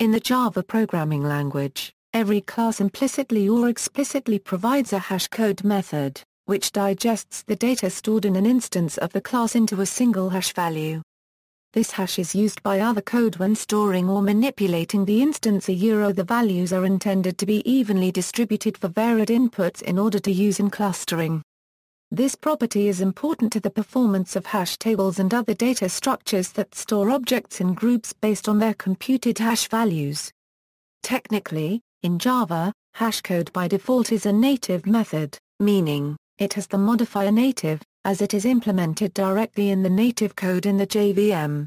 In the Java programming language, every class implicitly or explicitly provides a hashCode method, which digests the data stored in an instance of the class into a single hash value. This hash is used by other code when storing or manipulating the instance. The values are intended to be evenly distributed for varied inputs in order to use in clustering. This property is important to the performance of hash tables and other data structures that store objects in groups based on their computed hash values. Technically, in Java, hashCode by default is a native method, meaning it has the modifier native, as it is implemented directly in the native code in the JVM.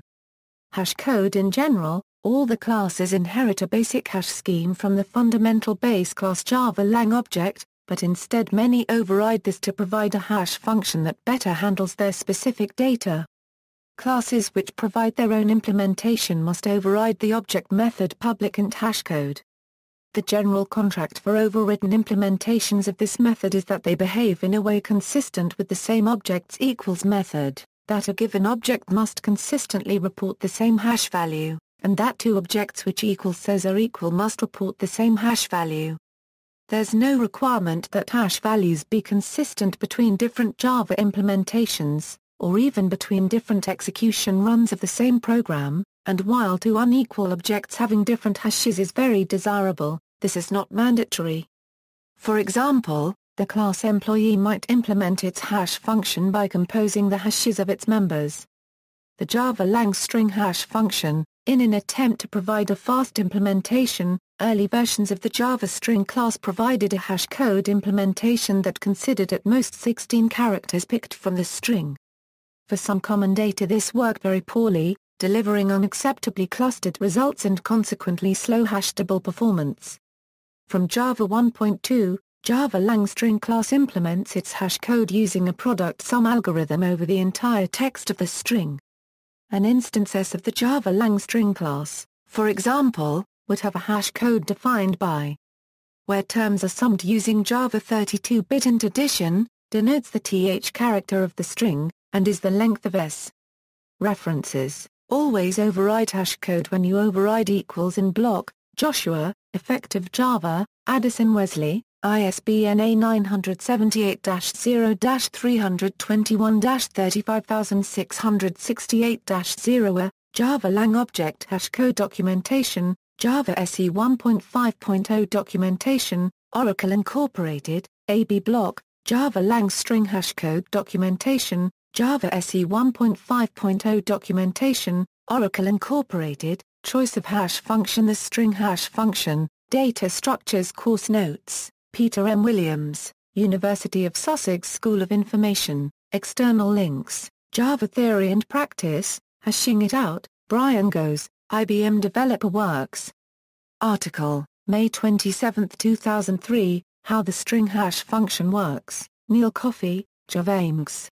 hashCode in general, all the classes inherit a basic hash scheme from the fundamental base class Java Lang object, but instead many override this to provide a hash function that better handles their specific data. Classes which provide their own implementation must override the object method public int hashCode. The general contract for overridden implementations of this method is that they behave in a way consistent with the same objects equals method, that a given object must consistently report the same hash value, and that two objects which equals says are equal must report the same hash value. There's no requirement that hash values be consistent between different Java implementations, or even between different execution runs of the same program, and while two unequal objects having different hashes is very desirable, this is not mandatory. For example, the class employee might implement its hash function by composing the hashes of its members. The Java Lang string hash function, in an attempt to provide a fast implementation, early versions of the Java string class provided a hashCode implementation that considered at most 16 characters picked from the string. For some common data this worked very poorly, delivering unacceptably clustered results and consequently slow hash-table performance. From Java 1.2, Java Lang string class implements its hashCode using a product sum algorithm over the entire text of the string. An instance S of the Java Lang string class, for example, would have a hashCode defined by where terms are summed using Java 32-bit int addition, denotes the th character of the string, and is the length of S. References: always override hashCode when you override equals in block. Joshua, Effective Java, Addison Wesley, ISBN A978-0-321-35668-0. Java Lang Object Hashcode Documentation, Java SE 1.5.0 Documentation, Oracle Incorporated, AB Block, Java Lang String Hashcode Documentation, Java SE 1.5.0 Documentation, Oracle Incorporated, Choice of Hash Function. The String Hash Function, Data Structures Course Notes, Peter M. Williams, University of Sussex School of Information, External Links, Java Theory and Practice, Hashing It Out, Brian Goes, IBM Developer Works. Article, May 27, 2003, How the String Hash Function Works, Neil Coffey, Javames.